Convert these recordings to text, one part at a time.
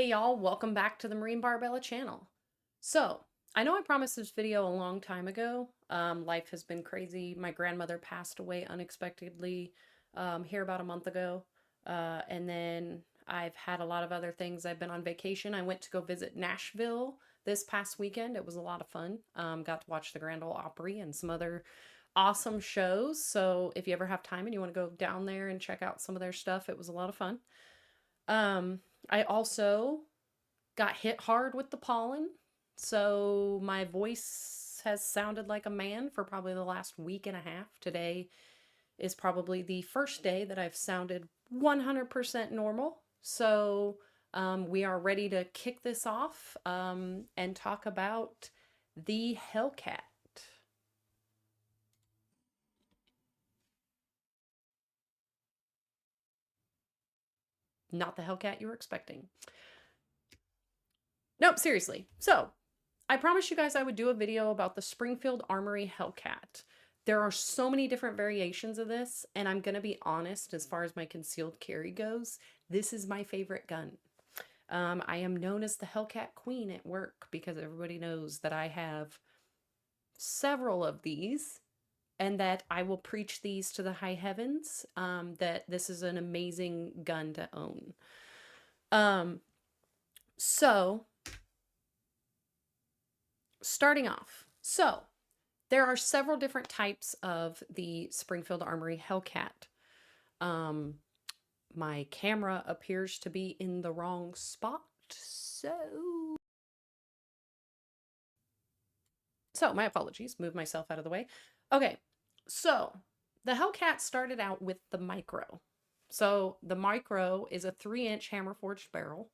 Hey y'all, welcome back to the Marine Barbella channel. So, I know I promised this video a long time ago. Life has been crazy. My grandmother passed away unexpectedly here about a month ago. And then I've had a lot of other things. I've been on vacation. I went to go visit Nashville this past weekend. It was a lot of fun. Got to watch the Grand Ole Opry and some other awesome shows. So if you ever have time and you want to go down there and check out some of their stuff, it was a lot of fun. I also got hit hard with the pollen, so my voice has sounded like a man for probably the last week and a half. Today is probably the first day that I've sounded 100% normal. So we are ready to kick this off and talk about the Hellcat. Not the Hellcat you were expecting. Nope, seriously. So, I promised you guys I would do a video about the Springfield Armory Hellcat. There are so many different variations of this, and I'm going to be honest, as far as my concealed carry goes, this is my favorite gun. I am known as the Hellcat Queen at work because everybody knows that I have several of these and that I will preach these to the high heavens, that this is an amazing gun to own. So, starting off. So, there are several different types of the Springfield Armory Hellcat. My camera appears to be in the wrong spot, so my apologies, move myself out of the way. Okay, so the Hellcat started out with the Micro. So the Micro is a 3-inch hammer forged barrel.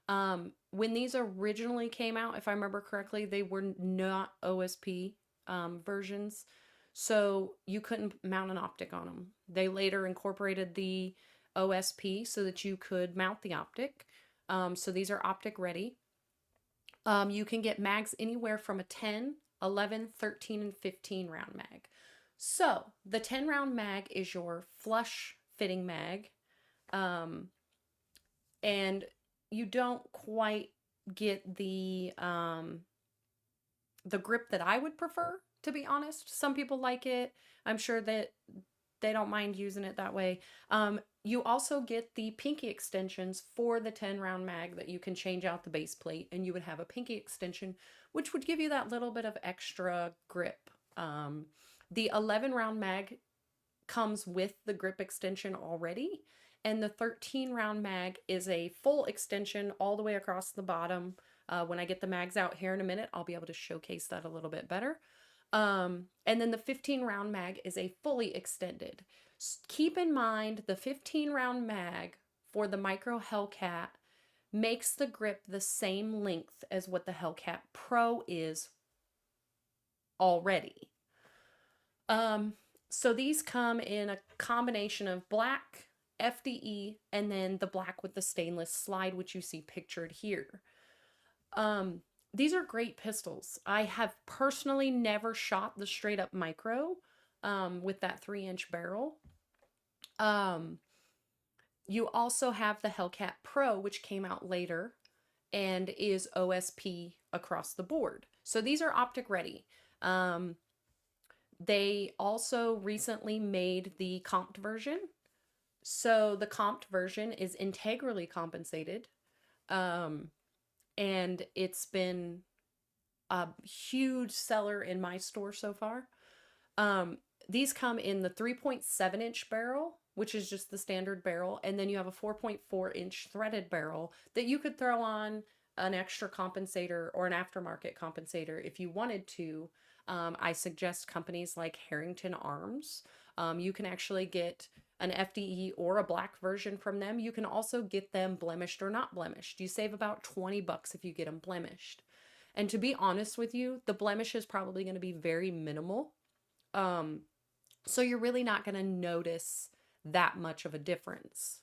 When these originally came out, if I remember correctly, they were not OSP versions, so you couldn't mount an optic on them. They later incorporated the OSP so that you could mount the optic. So these are optic ready. You can get mags anywhere from a 10, 11, 13, and 15 round mag. So the 10 round mag is your flush fitting mag. And you don't quite get the grip that I would prefer, to be honest. Some people like it. I'm sure that they don't mind using it that way. You also get the pinky extensions for the 10 round mag that you can change out the base plate, and you would have a pinky extension, which would give you that little bit of extra grip. The 11 round mag comes with the grip extension already, and the 13 round mag is a full extension all the way across the bottom. When I get the mags out here in a minute, I'll be able to showcase that a little bit better. And then the 15 round mag is a fully extended. Keep in mind the 15 round mag for the Micro Hellcat makes the grip the same length as what the Hellcat Pro is already. So these come in a combination of black, FDE, and then the black with the stainless slide, which you see pictured here. These are great pistols. I have personally never shot the straight up Micro with that 3-inch barrel. You also have the Hellcat Pro, which came out later and is OSP across the board. So these are optic ready. They also recently made the comped version. So the comped version is integrally compensated. And it's been a huge seller in my store so far. These come in the 3.7-inch barrel, which is just the standard barrel, and then you have a 4.4-inch threaded barrel that you could throw on an extra compensator or an aftermarket compensator if you wanted to. I suggest companies like Harrington Arms. You can actually get an FDE or a black version from them. You can also get them blemished or not blemished. You save about 20 bucks if you get them blemished. And to be honest with you, the blemish is probably going to be very minimal. So you're really not going to notice that much of a difference.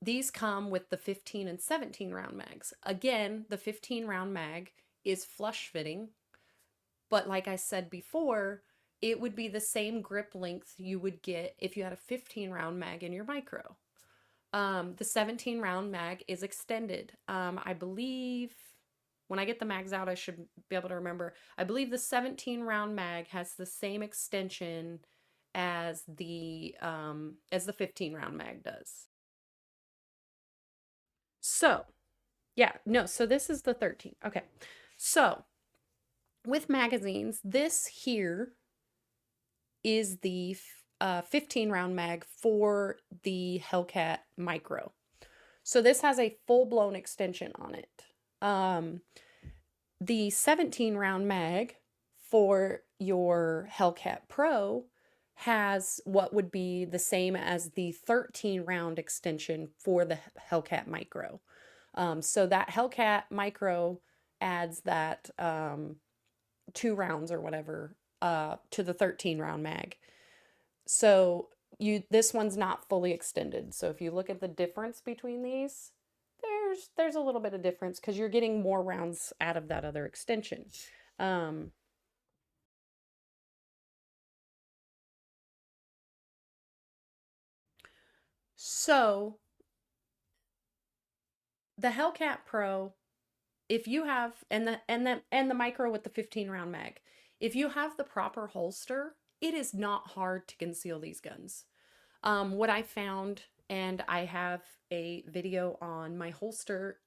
These come with the 15 and 17 round mags. Again, the 15 round mag is flush fitting, but like I said before, it would be the same grip length you would get if you had a 15 round mag in your Micro. The 17 round mag is extended. I believe when I get the mags out, I should be able to remember. I believe the 17 round mag has the same extension as the 15 round mag does. So, yeah, no, so this is the 13. Okay. So, with magazines, this here is the 15 round mag for the Hellcat Micro. So this has a full-blown extension on it. The 17 round mag for your Hellcat Pro has what would be the same as the 13 round extension for the Hellcat Micro. So that Hellcat Micro adds that 2 rounds or whatever to the 13 round mag. So this one's not fully extended. So if you look at the difference between these, there's a little bit of difference because you're getting more rounds out of that other extension. Um, so the Hellcat Pro, if you have and the micro with the 15 round mag, if you have the proper holster, it is not hard to conceal these guns. What I found, and I have a video on my holster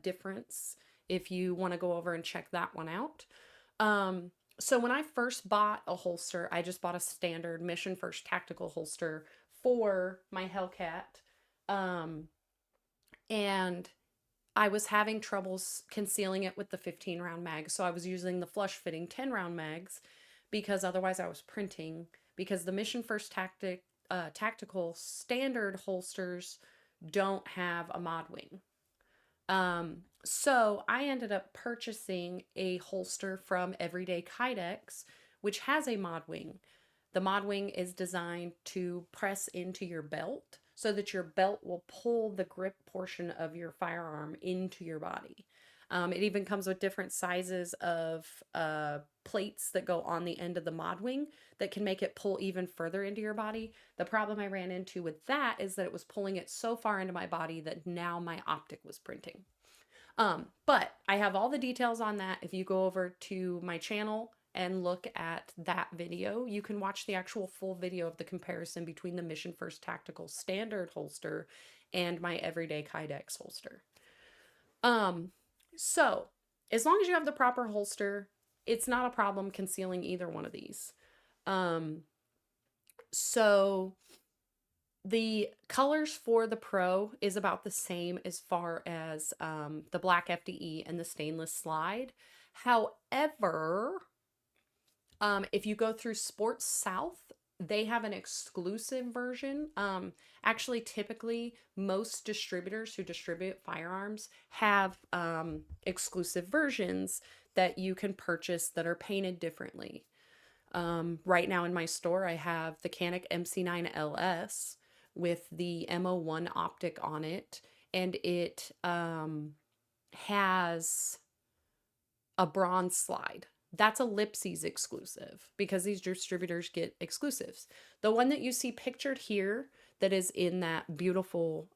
difference if you want to go over and check that one out. So when I first bought a holster, I just bought a standard Mission First tactical holster for my Hellcat. Um, and I was having troubles concealing it with the 15 round mag. So I was using the flush fitting 10 round mags because otherwise I was printing, because the Mission First tactical standard holsters don't have a mod wing. So I ended up purchasing a holster from Everyday Kydex, which has a mod wing. The mod wing is designed to press into your belt so that your belt will pull the grip portion of your firearm into your body. It even comes with different sizes of plates that go on the end of the mod wing that can make it pull even further into your body. The problem I ran into with that is that it was pulling it so far into my body that now my optic was printing. But I have all the details on that. If you go over to my channel and look at that video, you can watch the actual full video of the comparison between the Mission First Tactical Standard holster and my Everyday Kydex holster. So as long as you have the proper holster, it's not a problem concealing either one of these. So the colors for the Pro is about the same as far as the black FDE and the stainless slide. However, if you go through Sports South, they have an exclusive version. Actually, typically, most distributors who distribute firearms have exclusive versions that you can purchase that are painted differently. Right now in my store, I have the Canik MC9 LS with the MO1 optic on it, and it has a bronze slide. That's a Lipsy's exclusive because these distributors get exclusives. The one that you see pictured here that is in that beautiful,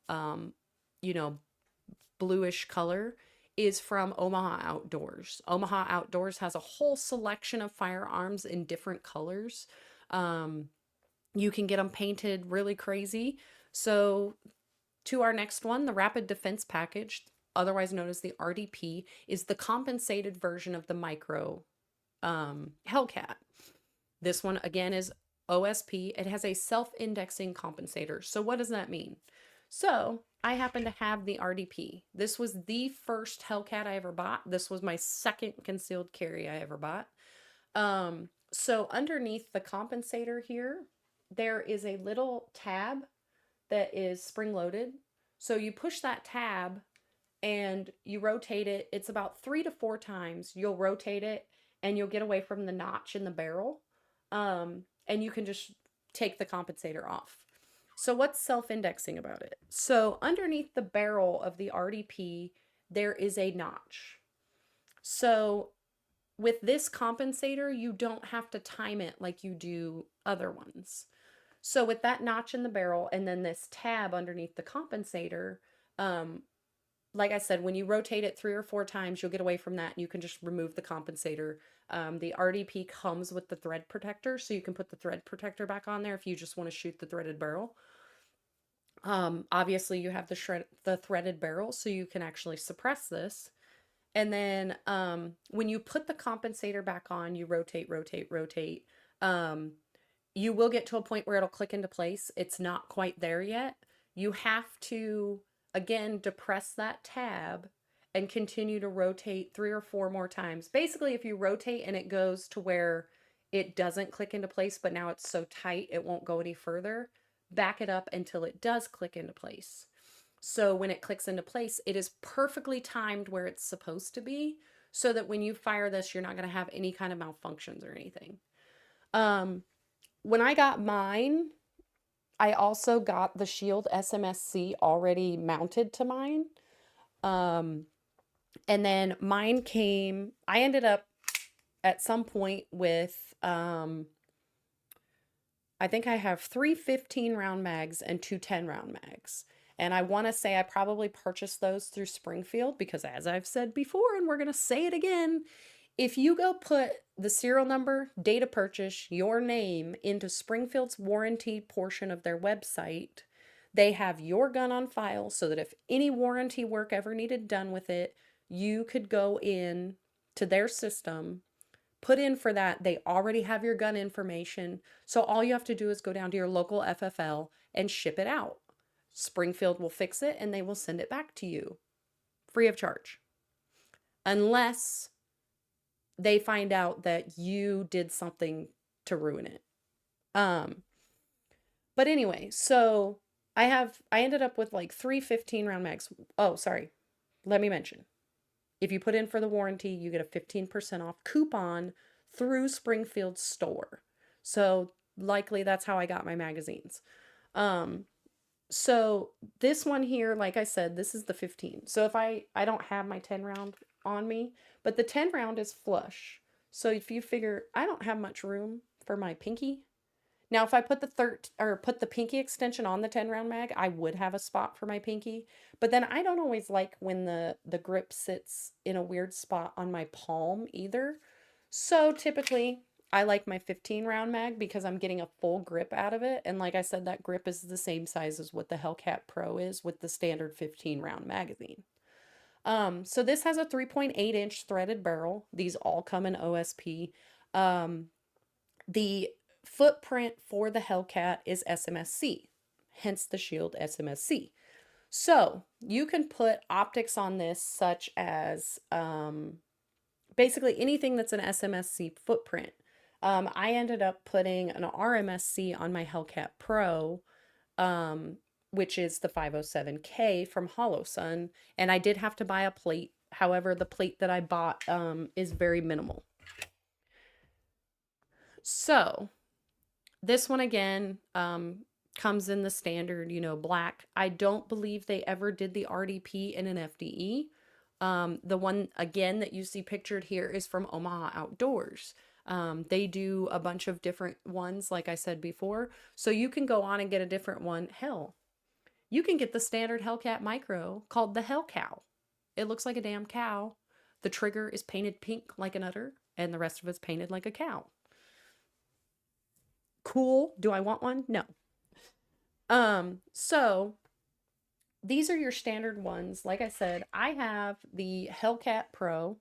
bluish color is from Omaha Outdoors. Omaha Outdoors has a whole selection of firearms in different colors. You can get them painted really crazy. So to our next one, the Rapid Defense Package, otherwise known as the RDP, is the compensated version of the Micro Hellcat. This one again is OSP. It has a self-indexing compensator. So what does that mean? So I happen to have the RDP. This was the first Hellcat I ever bought. This was my second concealed carry I ever bought. So underneath the compensator here, there is a little tab that is spring loaded. So you push that tab and you rotate it. It's about 3 to 4 times. You'll rotate it and you'll get away from the notch in the barrel. And you can just take the compensator off. So what's self-indexing about it? So underneath the barrel of the RDP, there is a notch. So with this compensator, you don't have to time it like you do other ones. So with that notch in the barrel and then this tab underneath the compensator, like I said, when you rotate it 3 or 4 times, you'll get away from that and you can just remove the compensator. The RDP comes with the thread protector, so you can put the thread protector back on there if you just want to shoot the threaded barrel. Obviously you have the threaded barrel, so you can actually suppress this. And then when you put the compensator back on, you rotate, rotate, rotate. You will get to a point where it'll click into place. It's not quite there yet. You have to, again, depress that tab and continue to rotate 3 or 4 more times. Basically, if you rotate and it goes to where it doesn't click into place, but now it's so tight it won't go any further, back it up until it does click into place. So when it clicks into place, it is perfectly timed where it's supposed to be, so that when you fire this, you're not going to have any kind of malfunctions or anything. When I got mine, I also got the Shield SMSC already mounted to mine. And then mine came, I ended up at some point with, I think I have 3 15-round mags and 2 10-round mags. And I want to say I probably purchased those through Springfield because, as I've said before, and we're going to say it again, if you go put the serial number, date of purchase, your name into Springfield's warranty portion of their website, they have your gun on file so that if any warranty work ever needed done with it, you could go in to their system, put in for that. They already have your gun information. So all you have to do is go down to your local FFL and ship it out. Springfield will fix it and they will send it back to you free of charge. Unless they find out that you did something to ruin it. But anyway, so I ended up with like 3 15-round mags. Oh, sorry. Let me mention. If you put in for the warranty, you get a 15% off coupon through Springfield's store. So likely that's how I got my magazines. So this one here, like I said, this is the 15. So if I don't have my 10 round on me, but the 10 round is flush. So if you figure I don't have much room for my pinky. Now, if I put put the pinky extension on the 10 round mag, I would have a spot for my pinky. But then I don't always like when the grip sits in a weird spot on my palm either. So typically I like my 15-round mag because I'm getting a full grip out of it. And like I said, that grip is the same size as what the Hellcat Pro is with the standard 15-round magazine. So this has a 3.8-inch threaded barrel. These all come in OSP. The footprint for the Hellcat is SMSC, hence the Shield SMSC. So you can put optics on this such as basically anything that's an SMSC footprint. I ended up putting an RMSC on my Hellcat Pro, which is the 507K from HoloSun, and I did have to buy a plate. However, the plate that I bought is very minimal. So this one again comes in the standard, black. I don't believe they ever did the RDP in an FDE. The one again that you see pictured here is from Omaha Outdoors. They do a bunch of different ones, like I said before. So you can go on and get a different one. Hell, you can get the standard Hellcat Micro called the Hell Cow. It looks like a damn cow. The trigger is painted pink like an udder, and the rest of it's painted like a cow. Cool. Do I want one? No. So these are your standard ones. Like I said, I have the Hellcat Pro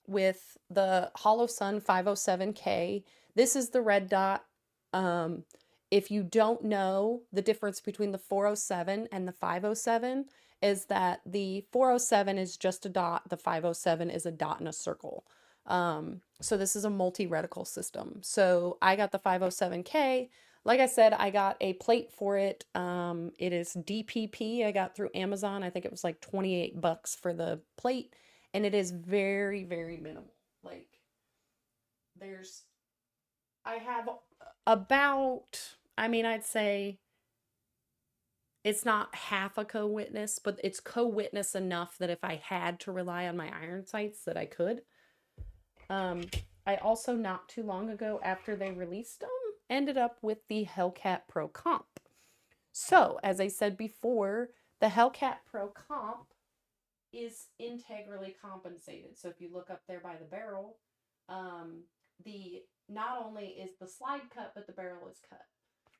with the HoloSun 507K. This is the red dot. If you don't know, the difference between the 407 and the 507 is that the 407 is just a dot, the 507 is a dot in a circle. So this is a multi-reticle system. So I got the 507K. Like I said, I got a plate for it. It is DPP. I got through Amazon. I think it was like $28 for the plate. And it is very, very minimal. Like, I have about, I'd say it's not half a co-witness, but it's co-witness enough that if I had to rely on my iron sights that I could. I also, not too long ago after they released them, ended up with the Hellcat Pro Comp. So, as I said before, the Hellcat Pro Comp is integrally compensated. So if you look up there by the barrel, the not only is the slide cut, but the barrel is cut.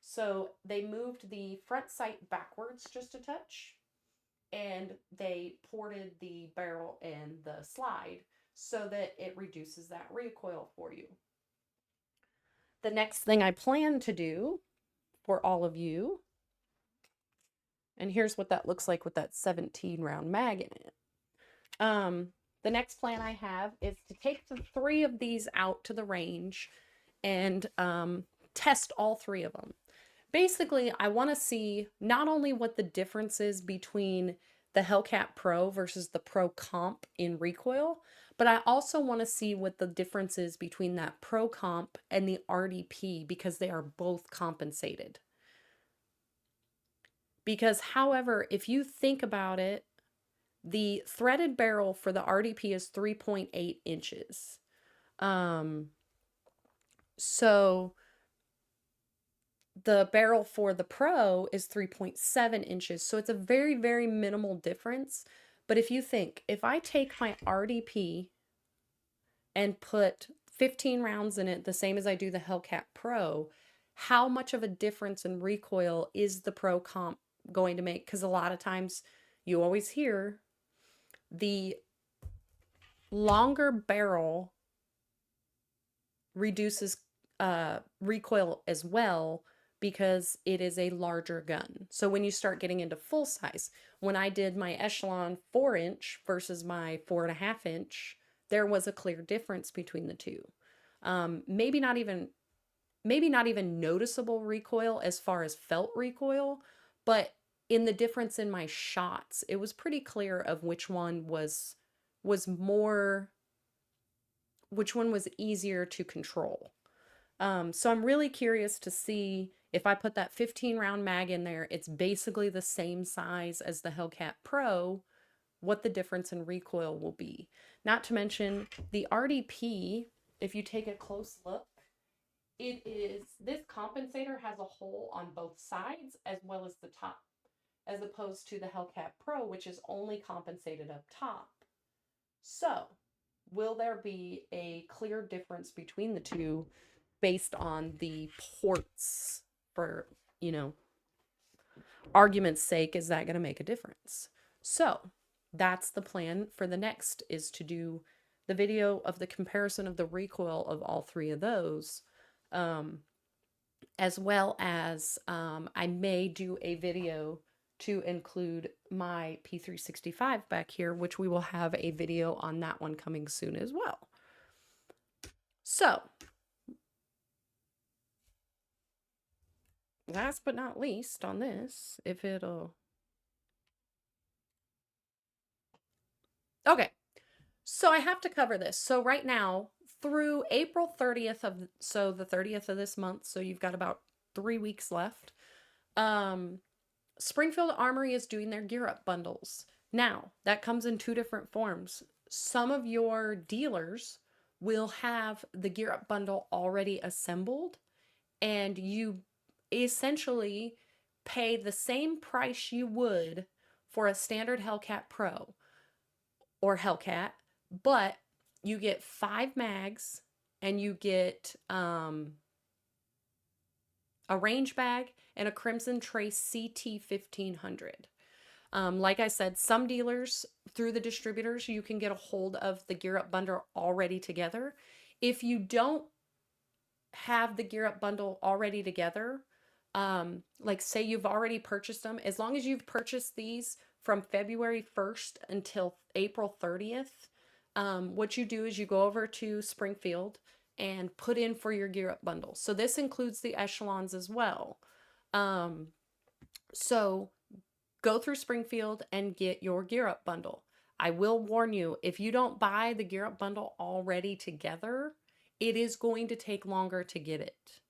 So they moved the front sight backwards just a touch, and they ported the barrel and the slide so that it reduces that recoil for you. The next thing I plan to do for all of you, and here's what that looks like with that 17 round mag in it. The next plan I have is to take the 3 of these out to the range and test all 3 of them. Basically, I want to see not only what the difference is between the Hellcat Pro versus the Pro Comp in recoil, but I also want to see what the difference is between that Pro Comp and the RDP, because they are both compensated. Because, however, if you think about it, the threaded barrel for the RDP is 3.8 inches. So the barrel for the Pro is 3.7 inches. So it's a very, very minimal difference. But if you think, if I take my RDP and put 15 rounds in it, the same as I do the Hellcat Pro, how much of a difference in recoil is the Pro Comp going to make? Because a lot of times you always hear the longer barrel reduces recoil as well, because it is a larger gun. So when you start getting into full size, when I did my Echelon 4-inch versus my 4.5-inch, there was a clear difference between the two. Maybe not even noticeable recoil as far as felt recoil, but in the difference in my shots, it was pretty clear of which one was easier to control. So I'm really curious to see if I put that 15 round mag in there, it's basically the same size as the Hellcat Pro, what the difference in recoil will be. Not to mention the RDP, if you take a close look, this compensator has a hole on both sides as well as the top, as opposed to the Hellcat Pro, which is only compensated up top. So, will there be a clear difference between the two based on the ports? For, argument's sake, is that going to make a difference? So, that's the plan for the next, is to do the video of the comparison of the recoil of all 3 of those. As well as I may do a video to include my P365 back here, which we will have a video on that one coming soon as well. So, last but not least on this, if it'll... Okay, so I have to cover this. So right now, through April 30th so the 30th of this month, so you've got about 3 weeks left, Springfield Armory is doing their Gear Up bundles. Now, that comes in 2 different forms. Some of your dealers will have the Gear Up bundle already assembled, and you essentially pay the same price you would for a standard Hellcat Pro or Hellcat, but you get 5 mags and you get a range bag and a Crimson Trace CT 1500. Like I said, some dealers, through the distributors, you can get a hold of the Gear Up bundle already together. If you don't have the Gear Up bundle already together, like say you've already purchased them, as long as you've purchased these from February 1st until April 30th, what you do is you go over to Springfield and put in for your Gear Up bundle. So this includes the Echelons as well. So go through Springfield and get your Gear Up bundle. I will warn you, if you don't buy the Gear Up bundle already together, it is going to take longer to get it.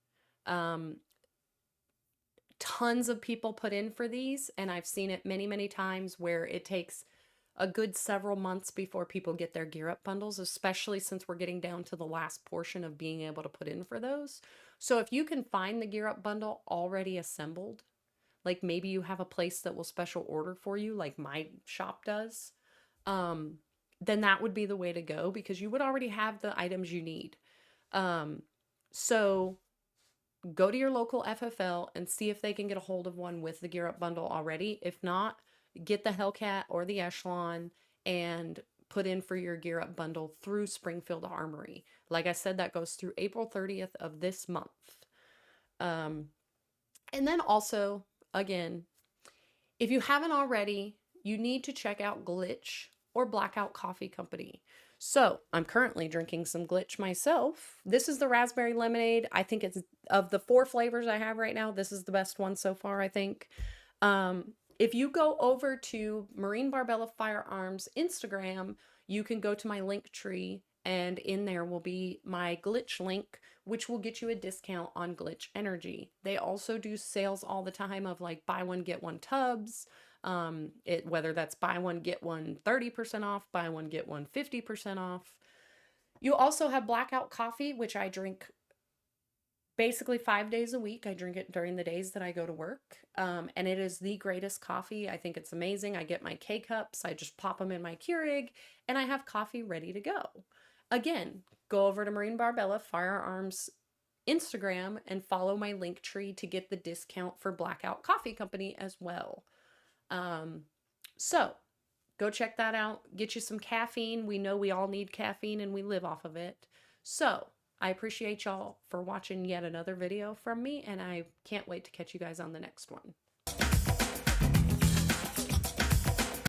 Tons of people put in for these, and I've seen it many, many times where it takes a good several months before people get their gear up bundles, especially since we're getting down to the last portion of being able to put in for those. So if you can find the gear up bundle already assembled, like maybe you have a place that will special order for you, like my shop does, um, then that would be the way to go because you would already have the items you need. So go to your local FFL and see if they can get a hold of one with the gear up bundle already. If not, get the Hellcat or the Echelon and put in for your gear up bundle through Springfield Armory. Like I said, that goes through April 30th of this month. And then also, again, if you haven't already, you need to check out Glitch or Blackout Coffee Company. So I'm currently drinking some Glitch myself. This is the raspberry lemonade. I think it's, of the 4 flavors I have right now, this is the best one so far, I think. If you go over to Marine Barbella Firearms Instagram, you can go to my link tree, and in there will be my Glitch link, which will get you a discount on Glitch Energy. They also do sales all the time of like buy one, get one tubs. Whether that's buy one, get one 30% off, buy one, get one 50% off. You also have Blackout Coffee, which I drink basically 5 days a week. I drink it during the days that I go to work. And it is the greatest coffee. I think it's amazing. I get my K-Cups, I just pop them in my Keurig, and I have coffee ready to go. Again, go over to Marine Barbella Firearms Instagram and follow my link tree to get the discount for Blackout Coffee Company as well. So go check that out. Get you some caffeine. We know we all need caffeine and we live off of it. So I appreciate y'all for watching yet another video from me, and I can't wait to catch you guys on the next one.